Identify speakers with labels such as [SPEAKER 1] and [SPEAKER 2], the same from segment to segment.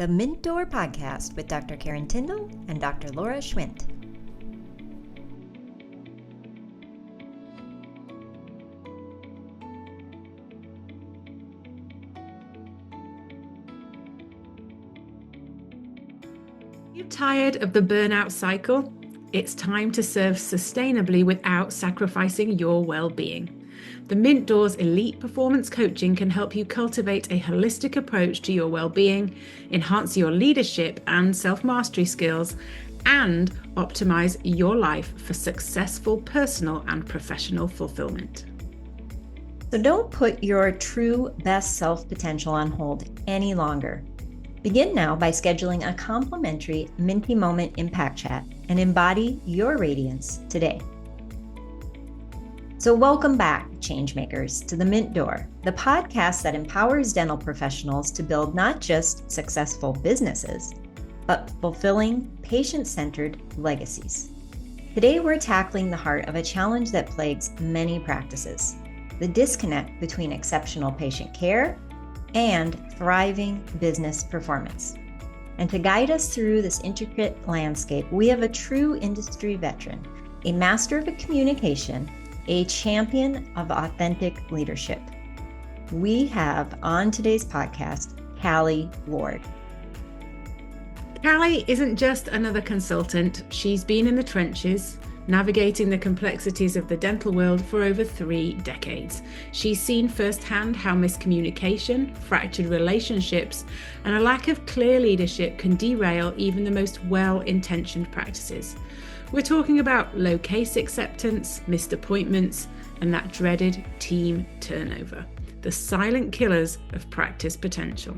[SPEAKER 1] the Mint Door Podcast with Dr. Karen Tyndall and Dr. Laura Schwint.
[SPEAKER 2] You tired of the burnout cycle? It's time to serve sustainably without sacrificing your well-being. The Mint Doors Elite Performance Coaching can help you cultivate a holistic approach to your well-being, enhance your leadership and self-mastery skills, and optimize your life for successful personal and professional fulfillment.
[SPEAKER 1] So don't put your true best self potential on hold any longer. Begin now by scheduling a complimentary Minty Moment Impact Chat and embody your radiance today. So welcome back, Changemakers, to the Mint Door, the podcast that empowers dental professionals to build not just successful businesses, but fulfilling, patient-centered legacies. Today, we're tackling the heart of a challenge that plagues many practices: the disconnect between exceptional patient care and thriving business performance. And to guide us through this intricate landscape, we have a true industry veteran, a master of communication, a champion of authentic leadership. We have on today's podcast, Callie Ward.
[SPEAKER 2] Callie isn't just another consultant. She's been in the trenches, navigating the complexities of the dental world for over 3 decades. She's seen firsthand how miscommunication, fractured relationships, and a lack of clear leadership can derail even the most well-intentioned practices. We're talking about low case acceptance, missed appointments, and that dreaded team turnover, the silent killers of practice potential.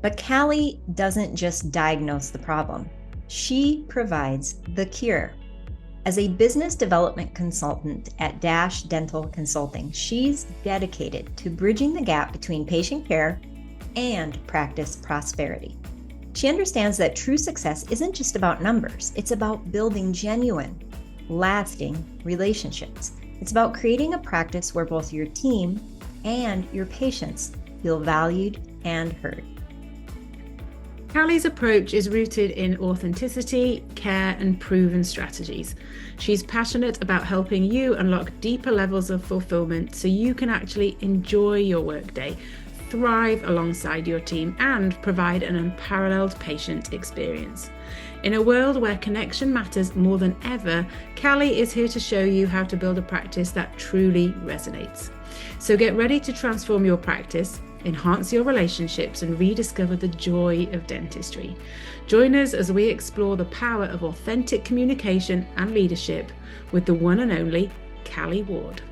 [SPEAKER 1] But Callie doesn't just diagnose the problem. She provides the cure. As a business development consultant at Dash Dental Consulting, she's dedicated to bridging the gap between patient care and practice prosperity. She understands that true success isn't just about numbers. It's about building genuine, lasting relationships. It's about creating a practice where both your team and your patients feel valued and heard.
[SPEAKER 2] Callie's approach is rooted in authenticity, care, and proven strategies. She's passionate about helping you unlock deeper levels of fulfillment so you can actually enjoy your workday, thrive alongside your team, and provide an unparalleled patient experience. In a world where connection matters more than ever, Callie is here to show you how to build a practice that truly resonates. So get ready to transform your practice, enhance your relationships, and rediscover the joy of dentistry. Join us as we explore the power of authentic communication and leadership with the one and only Callie Ward.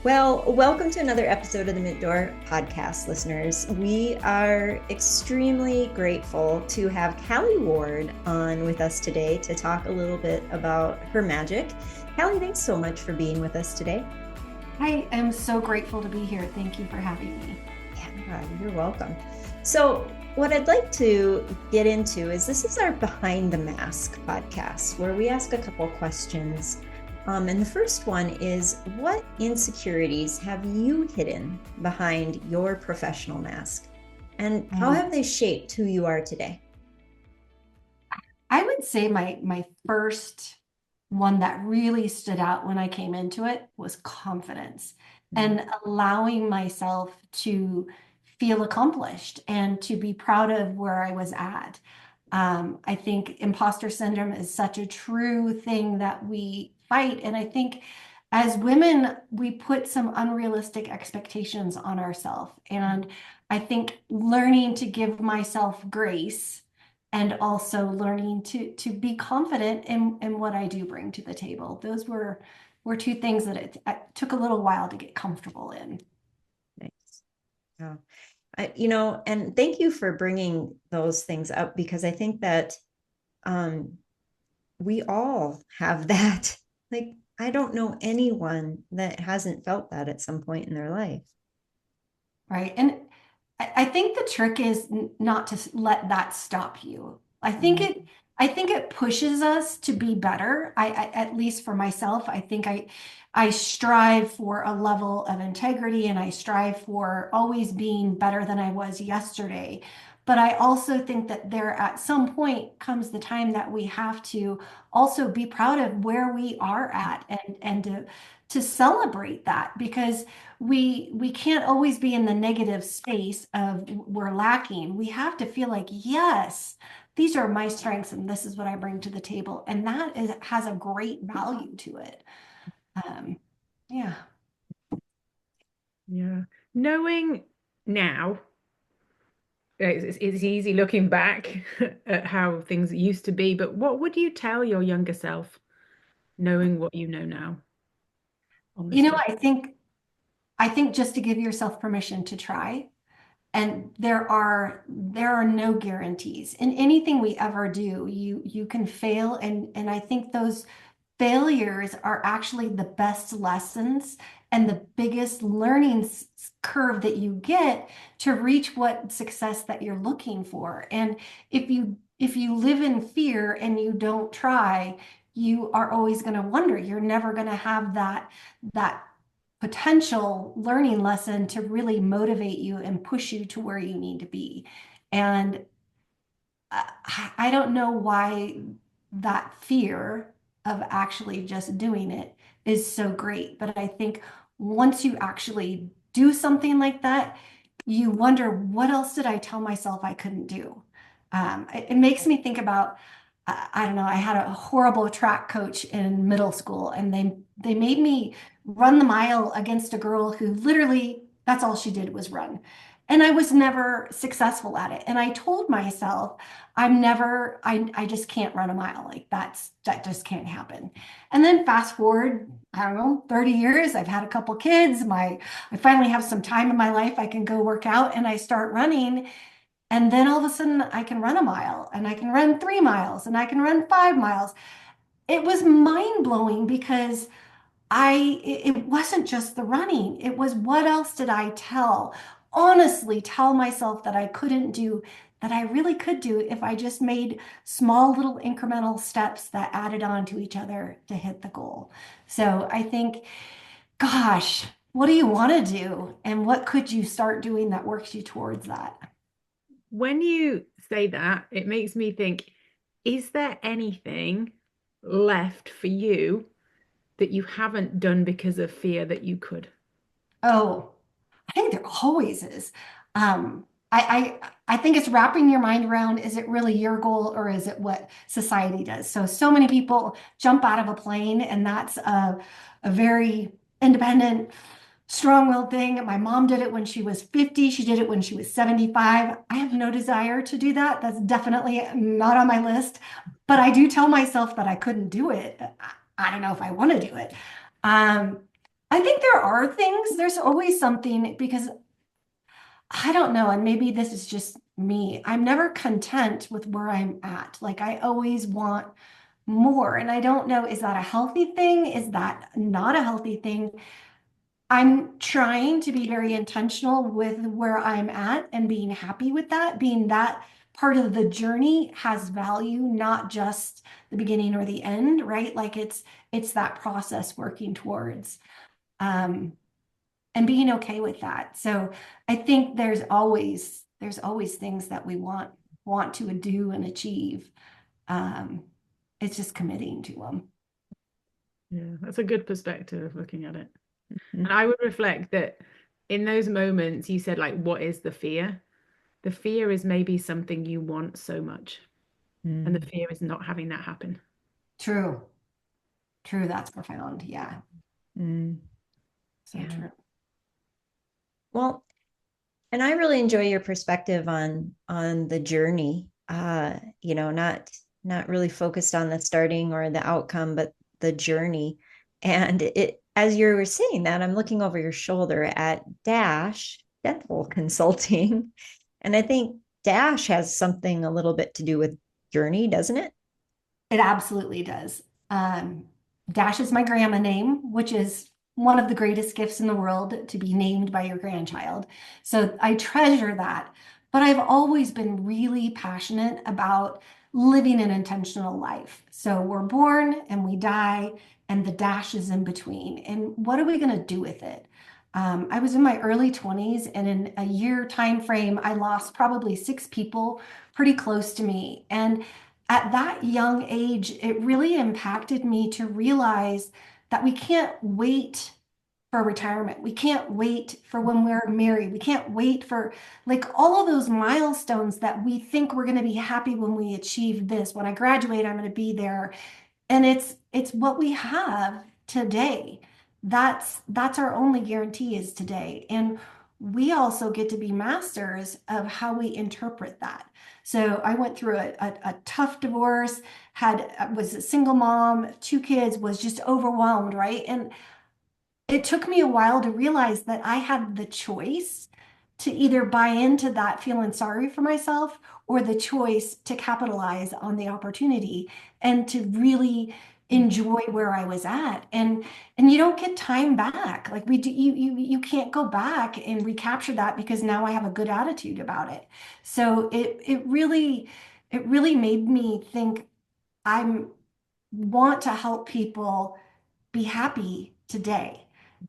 [SPEAKER 1] Well, welcome to another episode of the Mint Door Podcast, listeners. We are extremely grateful to have Callie Ward on with us today to talk a little bit about her magic. Callie, thanks so much for being with us today.
[SPEAKER 3] I am so grateful to be here. Thank you for having me.
[SPEAKER 1] Yeah, you're welcome. So what I'd like to get into is this is our Behind the Mask podcast, where we ask a couple questions. And the first one is, what insecurities have you hidden behind your professional mask? And how have they shaped who you are today?
[SPEAKER 3] I would say my first one that really stood out when I came into it was confidence and allowing myself to feel accomplished and to be proud of where I was at. I think imposter syndrome is such a true thing that we fight. And I think as women, we put some unrealistic expectations on ourselves. And I think learning to give myself grace and also learning to be confident in what I do bring to the table. Those were 2 things that it took a little while to get comfortable in.
[SPEAKER 1] Nice. Yeah. And thank you for bringing those things up, because I think that we all have that. Like, I don't know anyone that hasn't felt that at some point in their life.
[SPEAKER 3] Right. And I think the trick is not to let that stop you. I think I think it pushes us to be better. At least for myself, I think I strive for a level of integrity and I strive for always being better than I was yesterday. But I also think that there at some point comes the time that we have to also be proud of where we are at and to celebrate that because we can't always be in the negative space of we're lacking. We have to feel like, yes, these are my strengths and this is what I bring to the table. And that has a great value to it. Um, yeah.
[SPEAKER 2] Yeah. Knowing now, it's easy looking back at how things used to be, but what would you tell your younger self, knowing what you know now?
[SPEAKER 3] You know,
[SPEAKER 2] Honestly.
[SPEAKER 3] I think just to give yourself permission to try. And there are no guarantees in anything we ever do. You can fail, and I think those failures are actually the best lessons and the biggest learning curve that you get to reach what success that you're looking for. And if you live in fear and you don't try, you are always going to wonder. You're never going to have that potential learning lesson to really motivate you and push you to where you need to be. And I don't know why that fear of actually just doing it is so great. But I think once you actually do something like that, you wonder, what else did I tell myself I couldn't do? It makes me think about, I don't know, I had a horrible track coach in middle school, and they made me run the mile against a girl who literally, that's all she did was run. And I was never successful at it. And I told myself, I just can't run a mile. Like that just can't happen. And then fast forward, I don't know, 30 years, I've had a couple kids. I finally have some time in my life. I can go work out and I start running. And then all of a sudden I can run a mile and I can run 3 miles and I can run 5 miles. It was mind blowing because it wasn't just the running. It was what else did I honestly tell myself that I couldn't do that I really could do if I just made small little incremental steps that added on to each other to hit the goal. So I think, gosh, what do you want to do? And what could you start doing that works you towards that?
[SPEAKER 2] When you say that, it makes me think, is there anything left for you that you haven't done because of fear that you could?
[SPEAKER 3] Oh, I think there always is. I think it's wrapping your mind around, is it really your goal or is it what society does? So many people jump out of a plane, and that's a very independent, strong-willed thing. My mom did it when she was 50. She did it when she was 75. I have no desire to do that. That's definitely not on my list. But I do tell myself that I couldn't do it. I don't know if I want to do it. Um, I think there are things, there's always something because I don't know, and maybe this is just me. I'm never content with where I'm at. Like I always want more. And I don't know, is that a healthy thing? Is that not a healthy thing? I'm trying to be very intentional with where I'm at and being happy with that, being that part of the journey has value, not just the beginning or the end, right? Like it's that process working towards. Um, and being okay with that. So I think there's always things that we want to do and achieve. Um, it's just committing to them.
[SPEAKER 2] Yeah, that's a good perspective of looking at it.
[SPEAKER 1] Mhm.
[SPEAKER 2] And I would reflect that in those moments, you said, like, what is the fear? The fear is maybe something you want so much, and the
[SPEAKER 1] Mm.
[SPEAKER 2] fear is not having that happen.
[SPEAKER 3] True. True. That's profound. Yeah.
[SPEAKER 1] Mm.
[SPEAKER 3] So
[SPEAKER 1] Yeah.
[SPEAKER 3] true.
[SPEAKER 1] Well, and I really enjoy your perspective on the journey. Not really focused on the starting or the outcome, but the journey. And it as you were saying that, I'm looking over your shoulder at Dash Dental Consulting. And I think Dash has something a little bit to do with journey, doesn't it?
[SPEAKER 3] It absolutely does. Dash is my grandma name, which is one of the greatest gifts in the world to be named by your grandchild. So I treasure that. But I've always been really passionate about living an intentional life. So we're born and we die, and the dash is in between. And what are we going to do with it? I was in my early 20s, and in a year time frame, I lost probably 6 people pretty close to me. And at that young age, it really impacted me to realize that we can't wait for retirement. We can't wait for when we're married. We can't wait for like all of those milestones that we think we're going to be happy when we achieve this. When I graduate, I'm going to be there. And it's what we have today. That's our only guarantee is today. And we also get to be masters of how we interpret that. So I went through a tough divorce, was a single mom, 2 kids, was just overwhelmed, right? And it took me a while to realize that I had the choice to either buy into that feeling sorry for myself or the choice to capitalize on the opportunity and to really enjoy where I was at. And you don't get time back. Like we do, you can't go back and recapture that because now I have a good attitude about it. So it really made me think I'm want to help people be happy today.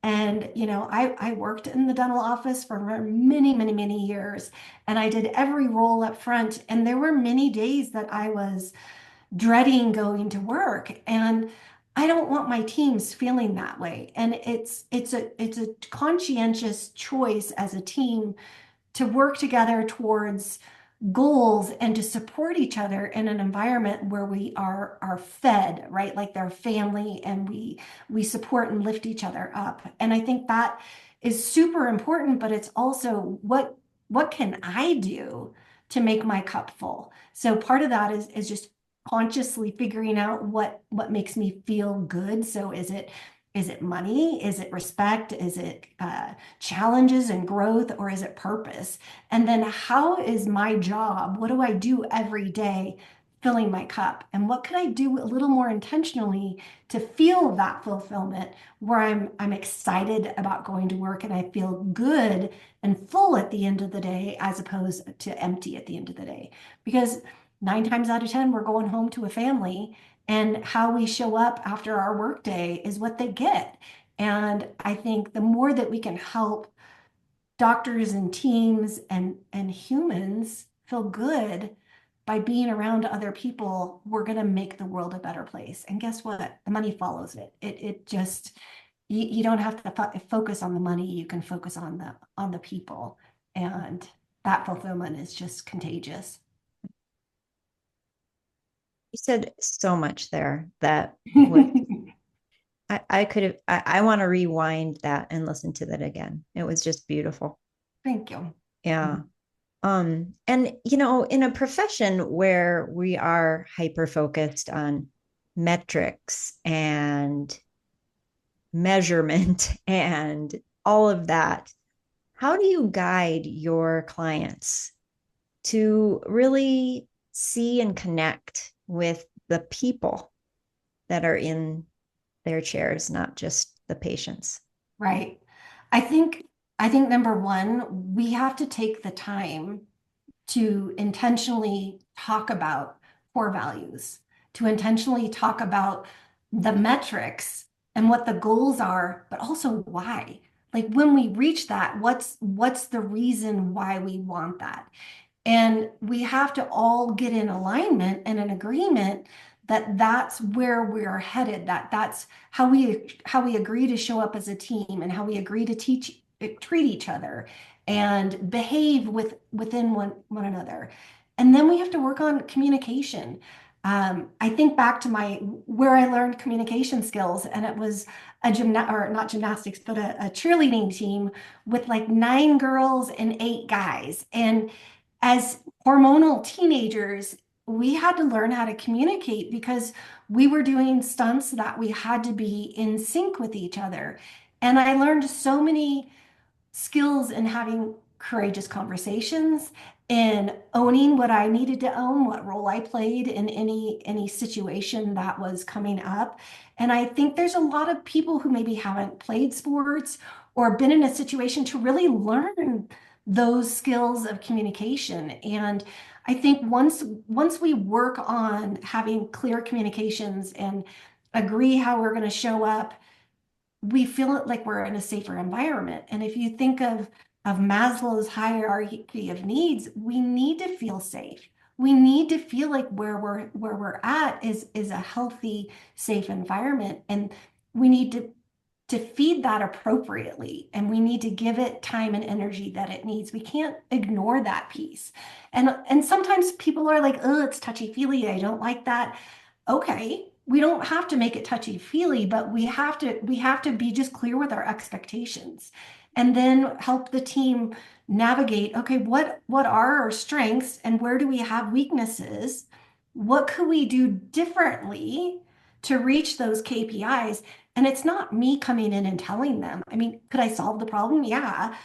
[SPEAKER 3] And, I worked in the dental office for many, many, many years, and I did every role up front. And there were many days that I was dreading going to work. And I don't want my teams feeling that way. And it's a conscientious choice as a team to work together towards goals and to support each other in an environment where we are fed, right? Like they're family, and we support and lift each other up. And I think that is super important, but it's also what can I do to make my cup full? So part of that is just consciously figuring out what makes me feel good. So is it money? Is it respect? Is it challenges and growth? Or is it purpose? And then how is my job? What do I do every day filling my cup? And what can I do a little more intentionally to feel that fulfillment where I'm excited about going to work and I feel good and full at the end of the day as opposed to empty at the end of the day? Because 9 times out of 10, we're going home to a family, and how we show up after our workday is what they get. And I think the more that we can help doctors and teams and humans feel good by being around other people, we're going to make the world a better place. And guess what? The money follows it. It just you don't have to focus on the money. You can focus on the people, and that fulfillment is just contagious.
[SPEAKER 1] You said so much there that would I could have I want to rewind that and listen to that again. It was just beautiful.
[SPEAKER 3] Thank you.
[SPEAKER 1] Yeah. And in a profession where we are hyper focused on metrics and measurement and all of that, how do you guide your clients to really see and connect with the people that are in their chairs, not just the patients?
[SPEAKER 3] Right. I think I think number one, we have to take the time to intentionally talk about core values, to intentionally talk about the metrics and what the goals are, but also why. Like when we reach that, what's the reason why we want that? And we have to all get in alignment and an agreement that that's where we're headed, that that's how we agree to show up as a team and how we agree to treat each other and behave within one another. And then we have to work on communication. I think back to where I learned communication skills, and it was or not gymnastics, but a cheerleading team with like 9 girls and 8 guys. And as hormonal teenagers, we had to learn how to communicate because we were doing stunts that we had to be in sync with each other. And I learned so many skills in having courageous conversations and owning what I needed to own, what role I played in any situation that was coming up. And I think there's a lot of people who maybe haven't played sports or been in a situation to really learn those skills of communication. And I think once we work on having clear communications and agree how we're going to show up, we feel it like we're in a safer environment. And if you think of Maslow's hierarchy of needs, we need to feel safe. We need to feel like where we're at is a healthy, safe environment. And we need to feed that appropriately, and we need to give it time and energy that it needs. We can't ignore that piece. And sometimes people are like, oh, it's touchy-feely. I don't like that. Okay, we don't have to make it touchy-feely, but we have to be just clear with our expectations and then help the team navigate, okay, what are our strengths and where do we have weaknesses? What could we do differently to reach those KPIs? And it's not me coming in and telling them. I mean, could I solve the problem? Yeah.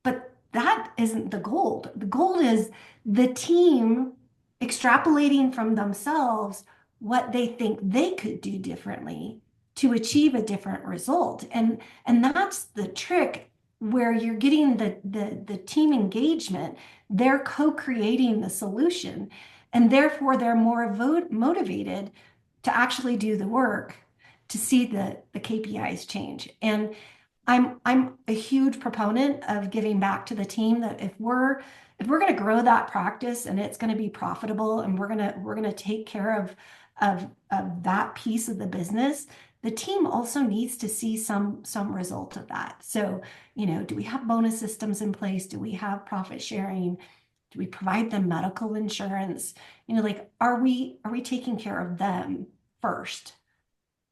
[SPEAKER 3] But that isn't the goal. The goal is the team extrapolating from themselves what they think they could do differently to achieve a different result. And that's the trick where you're getting the team engagement. They're co-creating the solution, and therefore they're more motivated to actually do the work to see the KPIs change. And I'm a huge proponent of giving back to the team, that if we're going to grow that practice and it's going to be profitable and we're going to take care of that piece of the business, the team also needs to see some result of that. So, do we have bonus systems in place? Do we have profit sharing? Do we provide them medical insurance? Like, are we taking care of them first?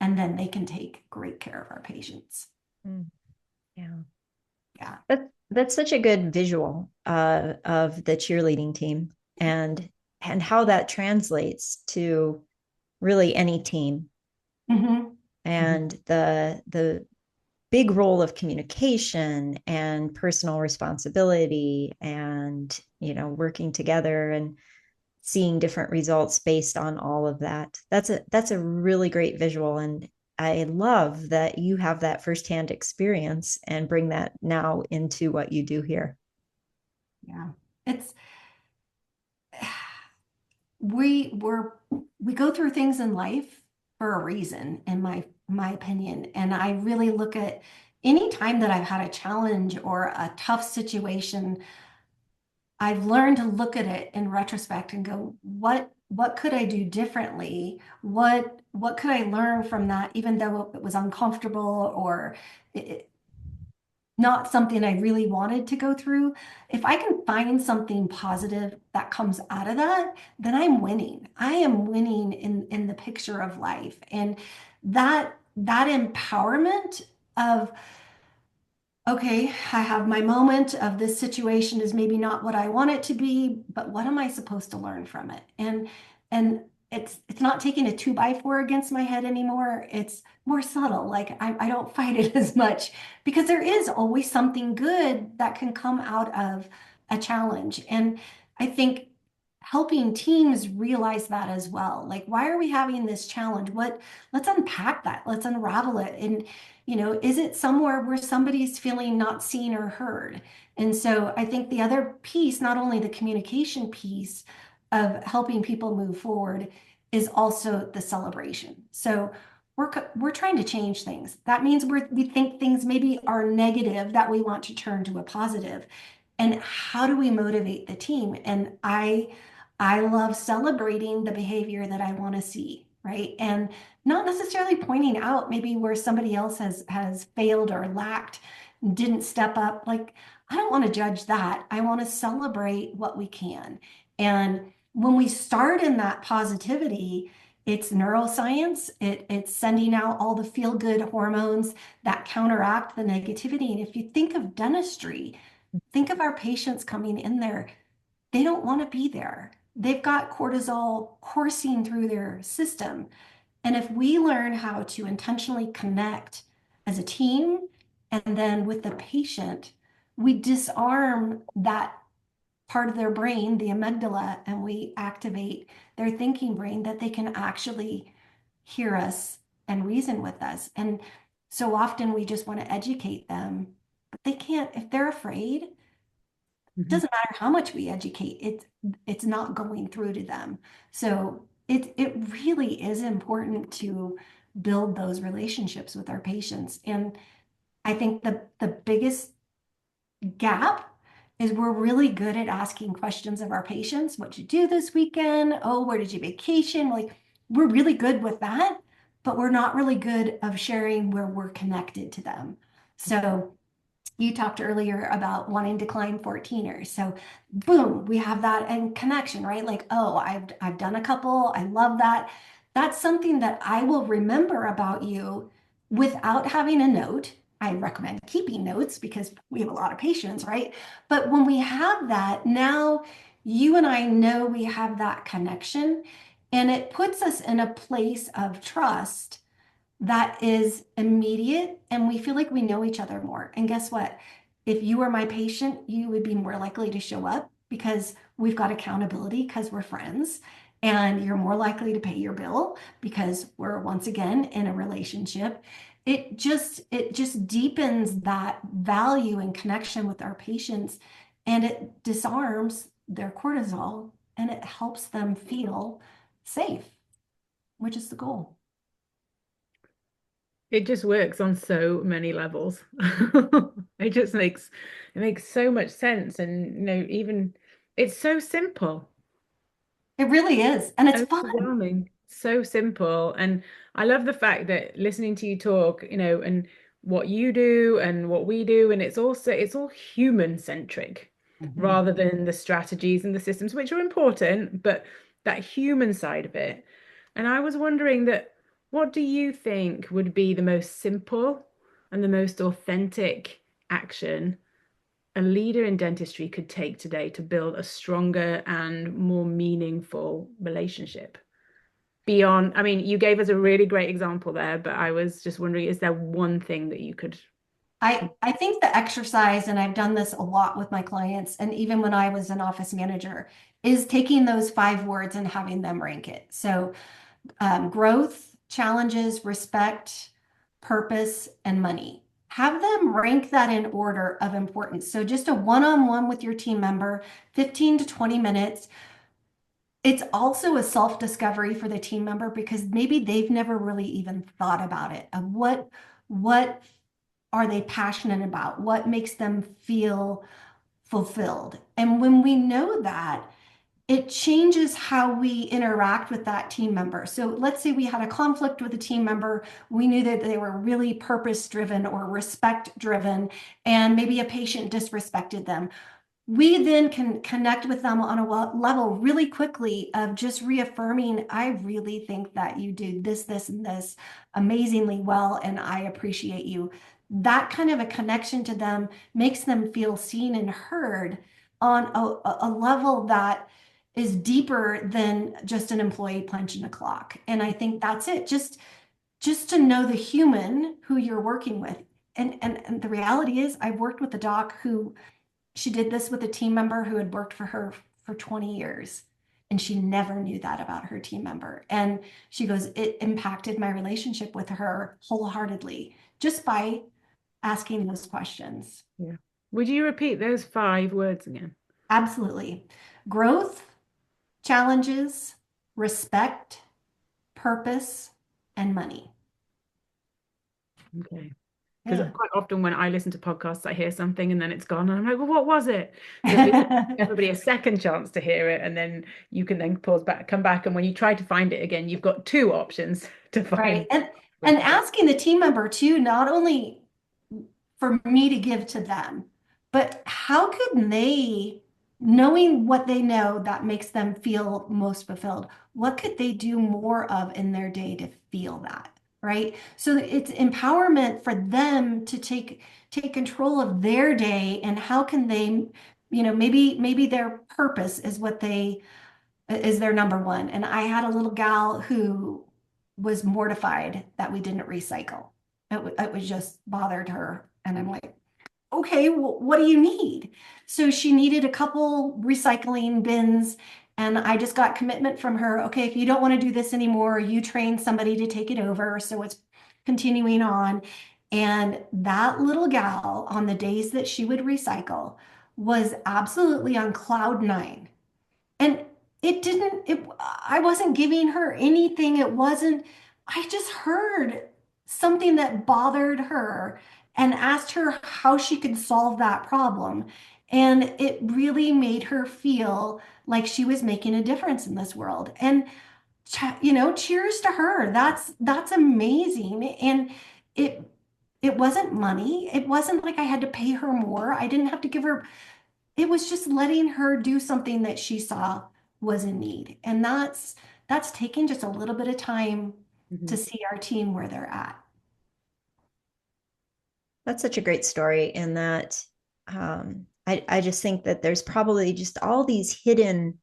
[SPEAKER 3] And then they can take great care of our patients.
[SPEAKER 1] Mm, yeah.
[SPEAKER 3] Yeah.
[SPEAKER 1] That's such a good visual of the cheerleading team and how that translates to really any team.
[SPEAKER 3] Mm-hmm.
[SPEAKER 1] And the big role of communication and personal responsibility and working together and seeing different results based on all of that. That's a really great visual, and I love that you have that firsthand experience and bring that now into what you do here.
[SPEAKER 3] Yeah. It's we go through things in life for a reason, in my opinion. And I really look at any time that I've had a challenge or a tough situation, I've learned to look at it in retrospect and go, what could I do differently? What could I learn from that, even though it was uncomfortable or not something I really wanted to go through? If I can find something positive that comes out of that, then I'm winning. I am winning in the picture of life. And that empowerment of, okay, I have my moment of this situation is maybe not what I want it to be, but what am I supposed to learn from it? And it's not taking a 2x4 against my head anymore. It's more subtle. Like I don't fight it as much, because there is always something good that can come out of a challenge. And I think helping teams realize that as well. Like, why are we having this challenge? Let's unpack that. Let's unravel it. And is it somewhere where somebody's feeling not seen or heard? And so I think the other piece, not only the communication piece of helping people move forward, is also the celebration. So we're trying to change things. That means we think things maybe are negative that we want to turn to a positive. And how do we motivate the team? And I love celebrating the behavior that I want to see, right? And not necessarily pointing out maybe where somebody else has failed or lacked, didn't step up. Like, I don't want to judge that. I want to celebrate what we can. And when we start in that positivity, it's neuroscience. It's sending out all the feel-good hormones that counteract the negativity. And if you think of dentistry, think of our patients coming in there. They don't want to be there. They've got cortisol coursing through their system. And if we learn how to intentionally connect as a team and then with the patient, we disarm that part of their brain, the amygdala, and we activate their thinking brain, that they can actually hear us and reason with us. And so often we just want to educate them, but they can't. If they're afraid, It doesn't matter how much we educate, it's not going through to them. So it really is important to build those relationships with our patients. And I think the biggest gap is we're really good at asking questions of our patients. What'd you do this weekend? Oh, where did you vacation? Like, we're really good with that, but we're not really good of sharing where we're connected to them. So you talked earlier about wanting to climb 14ers. So boom, we have that and connection, right? Like, oh, I've done a couple. I love that. That's something that I will remember about you without having a note. I recommend keeping notes because we have a lot of patients, right? But when we have that, now you and I know we have that connection, and it puts us in a place of trust that is immediate, and we feel like we know each other more. And guess what? If you were my patient, you would be more likely to show up because we've got accountability because we're friends, and you're more likely to pay your bill because we're once again in a relationship. It just deepens that value and connection with our patients, and it disarms their cortisol, and it helps them feel safe, which is the goal.
[SPEAKER 2] It just works on so many levels. It makes so much sense. And even it's so simple.
[SPEAKER 3] It really is, and it's fun.
[SPEAKER 2] Overwhelming. So simple. And I love the fact that listening to you talk, and what you do and what we do, and it's all human centric
[SPEAKER 3] Mhm.
[SPEAKER 2] rather than the strategies and the systems, which are important, but that human side of it. And I was wondering that what do you think would be the most simple and the most authentic action a leader in dentistry could take today to build a stronger and more meaningful relationship? Beyond, I mean, you gave us a really great example there, but I was just wondering, is there one thing that you could?
[SPEAKER 3] I think the exercise, and I've done this a lot with my clients, and even when I was an office manager, is taking those 5 words and having them rank it. So growth, challenges, respect, purpose, and money. Have them rank that in order of importance. So just a one-on-one with your team member, 15 to 20 minutes. It's also a self-discovery for the team member because maybe they've never really even thought about it of what are they passionate about? What makes them feel fulfilled? And when we know that, it changes how we interact with that team member. So let's say we had a conflict with a team member. We knew that they were really purpose driven or respect driven, and maybe a patient disrespected them. We then can connect with them on a level really quickly of just reaffirming, I really think that you do this, this, and this amazingly well, and I appreciate you. That kind of a connection to them makes them feel seen and heard on a level that is deeper than just an employee punching a clock. And I think that's it. Just to know the human who you're working with. And the reality is I've worked with a doc who she did this with a team member who had worked for her for 20 years. And she never knew that about her team member. And she goes, it impacted my relationship with her wholeheartedly just by asking those questions.
[SPEAKER 2] Yeah. Would you repeat those 5 words again?
[SPEAKER 3] Absolutely. Growth, challenges, respect, purpose, and money.
[SPEAKER 2] Okay. Because
[SPEAKER 3] Yeah.
[SPEAKER 2] quite often when I listen to podcasts, I hear something and then it's gone, and I'm like, well, what was it? So at least give everybody a second chance to hear it, and then you can then pause back, come back, and when you try to find it again, you've got 2 options to
[SPEAKER 3] Right.
[SPEAKER 2] find.
[SPEAKER 3] And asking the team member too, not only for me to give to them, but how could they, knowing what they know that makes them feel most fulfilled, what could they do more of in their day to feel that? Right. So it's empowerment for them to take control of their day, and how can they, maybe their purpose is what they is their number one. And I had a little gal who was mortified that we didn't recycle. It was just bothered her. And I'm like, okay, well, what do you need? So she needed a couple recycling bins. And I just got commitment from her. Okay, if you don't want to do this anymore, you train somebody to take it over. So it's continuing on. And that little gal, on the days that she would recycle, was absolutely on cloud nine. And I wasn't giving her anything. I just heard something that bothered her and asked her how she could solve that problem. And it really made her feel like she was making a difference in this world. And cheers to her. That's amazing. And it it wasn't money. It wasn't like I had to pay her more. I didn't have to give her, it was just letting her do something that she saw was in need. And that's taken just a little bit of time to
[SPEAKER 1] Mhm.
[SPEAKER 3] see our team where they're at.
[SPEAKER 1] That's such a great story in that I just think that there's probably just all these hidden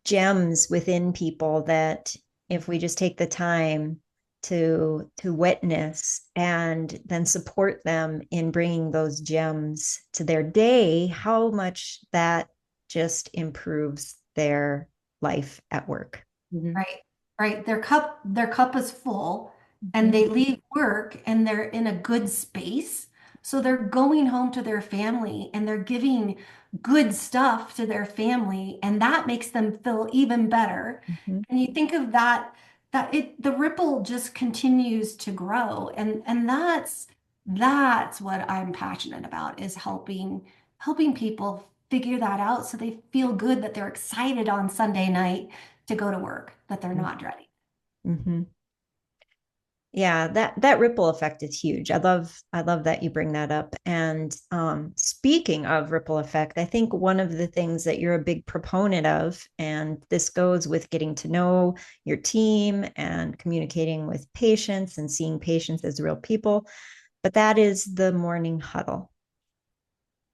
[SPEAKER 1] gems within people that if we just take the time to witness and then support them in bringing those gems to their day, how much that just improves their life at work.
[SPEAKER 2] Mhm.
[SPEAKER 3] Right, right. Their cup is full and
[SPEAKER 1] Mhm.
[SPEAKER 3] they leave work and they're in a good space. So they're going home to their family and they're giving good stuff to their family, and that makes them feel even better.
[SPEAKER 1] Mhm.
[SPEAKER 3] And you think of that, the ripple just continues to grow. And that's what I'm passionate about, is helping people figure that out so they feel good, that they're excited on Sunday night to go to work, that they're not dreading.
[SPEAKER 1] Mhm. Yeah, that ripple effect is huge. I love that you bring that up. And speaking of ripple effect, I think one of the things that you're a big proponent of, and this goes with getting to know your team and communicating with patients and seeing patients as real people, but that is the morning huddle.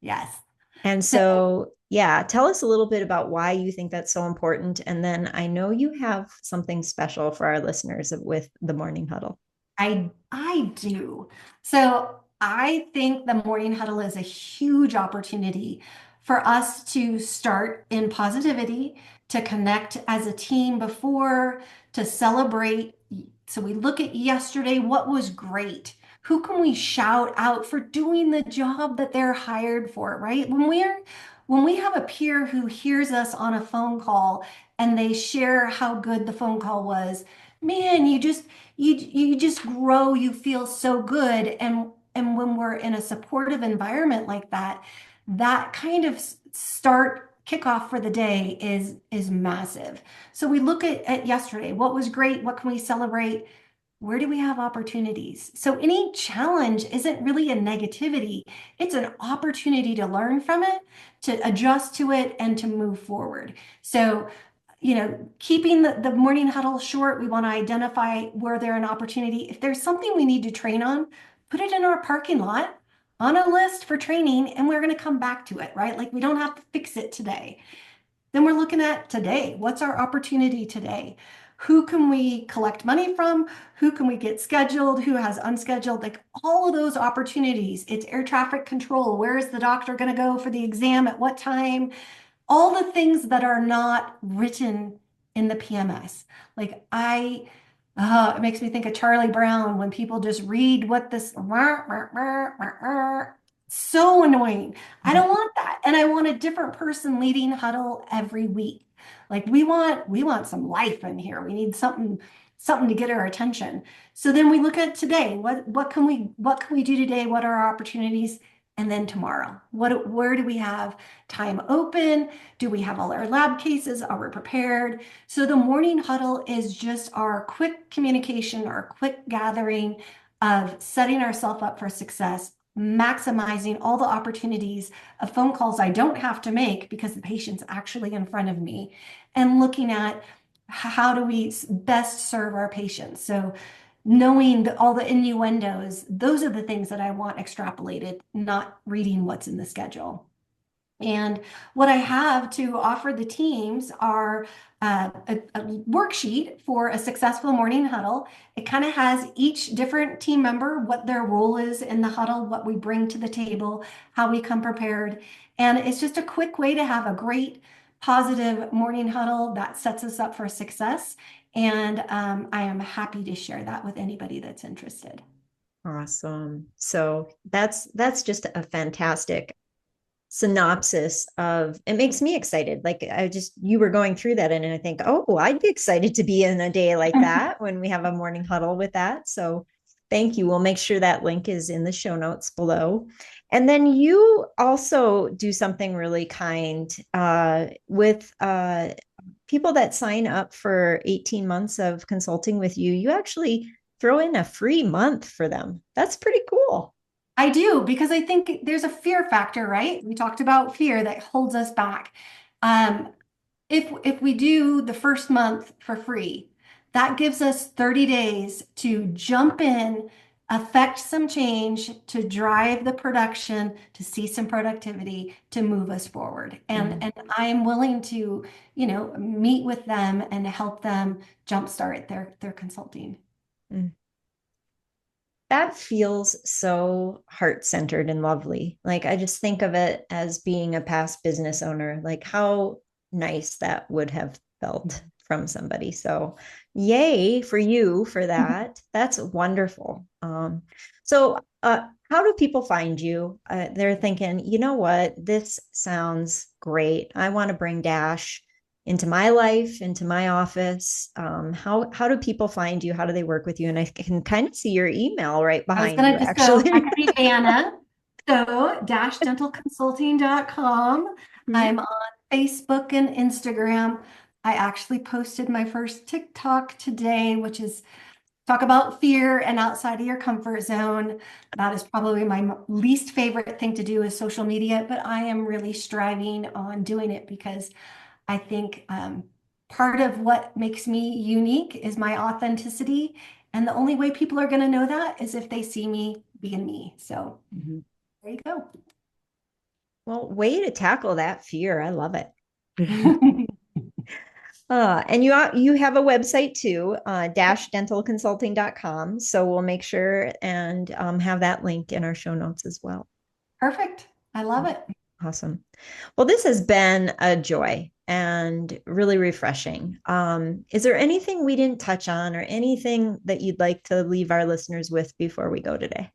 [SPEAKER 3] Yes.
[SPEAKER 1] And
[SPEAKER 3] So
[SPEAKER 1] so, yeah, tell us a little bit about why you think that's so important. And then I know you have something special for our listeners with the morning huddle.
[SPEAKER 3] I do. So I think the morning huddle is a huge opportunity for us to start in positivity, to connect as a team before, to celebrate. So we look at yesterday, what was great? Who can we shout out for doing the job that they're hired for, right? When we have a peer who hears us on a phone call and they share how good the phone call was, man, you just grow, you feel so good. And when we're in a supportive environment like that, that kind of start kickoff for the day is massive. So we look at yesterday, what was great, what can we celebrate, where do we have opportunities? So any challenge isn't really a negativity, it's an opportunity to learn from it, to adjust to it, and to move forward. So keeping the morning huddle short, we want to identify where there an opportunity. If there's something we need to train on, put it in our parking lot on a list for training, and we're going to come back to it, right? Like we don't have to fix it today. Then we're looking at today. What's our opportunity today? Who can we collect money from? Who can we get scheduled? Who has unscheduled? Like all of those opportunities. It's air traffic control. Where is the doctor going to go for the exam? At what time? All the things that are not written in the PMS. It makes me think of Charlie Brown when people just read what this, so annoying. I don't want that. And I want a different person leading huddle every week. Like we want some life in here. We need something to get our attention. So then we look at today. What can we do today? What are our opportunities? And then tomorrow, where do we have time open? Do we have all our lab cases? Are we prepared? So the morning huddle is just our quick communication, our quick gathering of setting ourselves up for success, maximizing all the opportunities of phone calls I don't have to make because the patient's actually in front of me, and looking at how do we best serve our patients. So knowing all the innuendos, those are the things that I want extrapolated, not reading what's in the schedule. And what I have to offer the teams are a worksheet for a successful morning huddle. It kind of has each different team member, what their role is in the huddle, what we bring to the table, how we come prepared. And it's just a quick way to have a great, positive morning huddle that sets us up for success. And I am happy to share that with anybody that's interested.
[SPEAKER 1] Awesome. So that's just a fantastic synopsis of, it makes me excited. Like you were going through that and I think, oh, I'd be excited to be in a day like that when we have a morning huddle with that. So thank you. We'll make sure that link is in the show notes below. And then you also do something really kind with people that sign up for 18 months of consulting with you. You actually throw in a free month for them. That's pretty cool.
[SPEAKER 3] I do, because I think there's a fear factor, right? We talked about fear that holds us back. If we do the first month for free, that gives us 30 days to jump in, affect some change, to drive the production, to see some productivity, to move us forward. And I am willing to, meet with them and help them jumpstart their consulting.
[SPEAKER 1] That feels so heart-centered and lovely. Like I just think of it as being a past business owner, like how nice that would have felt from somebody. So yay for you for that. That's wonderful. So how do people find you? They're thinking, you know what, this sounds great. I want to bring Dash into my life, into my office. How do people find you? How do they work with you? And I can kind of see your email right behind you, actually.
[SPEAKER 3] I could be Anna. So dashdentalconsulting.com. I'm on Facebook and Instagram. I actually posted my first TikTok today, which is talk about fear and outside of your comfort zone. That is probably my least favorite thing to do is social media, but I am really striving on doing it because I think part of what makes me unique is my authenticity. And the only way people are going to know that is if they see me being me. So there you go.
[SPEAKER 1] Well, way to tackle that fear. I love it. And you have a website too, dashdentalconsulting.com. So we'll make sure and have that link in our show notes as well.
[SPEAKER 3] Perfect. I love it.
[SPEAKER 1] Awesome. Well, this has been a joy and really refreshing. Is there anything we didn't touch on or anything that you'd like to leave our listeners with before we go today?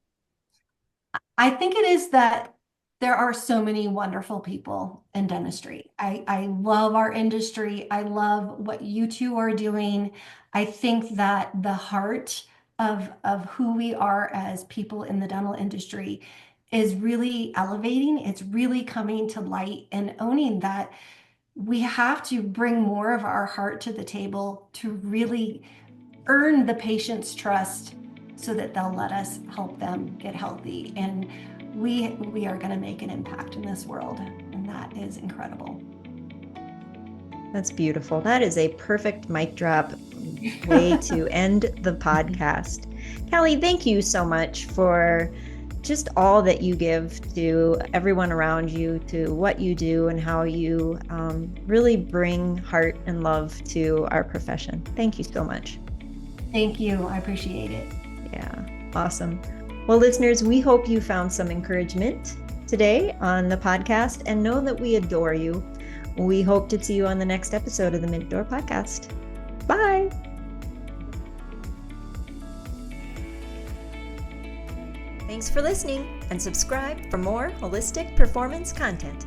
[SPEAKER 3] I think it is that there are so many wonderful people in dentistry. I love our industry. I love what you two are doing. I think that the heart of who we are as people in the dental industry is really elevating. It's really coming to light and owning that we have to bring more of our heart to the table to really earn the patient's trust so that they'll let us help them get healthy. And we are going to make an impact in this world. And that is incredible.
[SPEAKER 1] That's beautiful. That is a perfect mic drop way to end the podcast. Callie, thank you so much for just all that you give to everyone around you, to what you do and how you really bring heart and love to our profession. Thank you so much.
[SPEAKER 3] Thank you. I appreciate it.
[SPEAKER 1] Yeah, awesome. Well, listeners, we hope you found some encouragement today on the podcast and know that we adore you. We hope to see you on the next episode of the Mint Door Podcast. Bye. Thanks for listening and subscribe for more holistic performance content.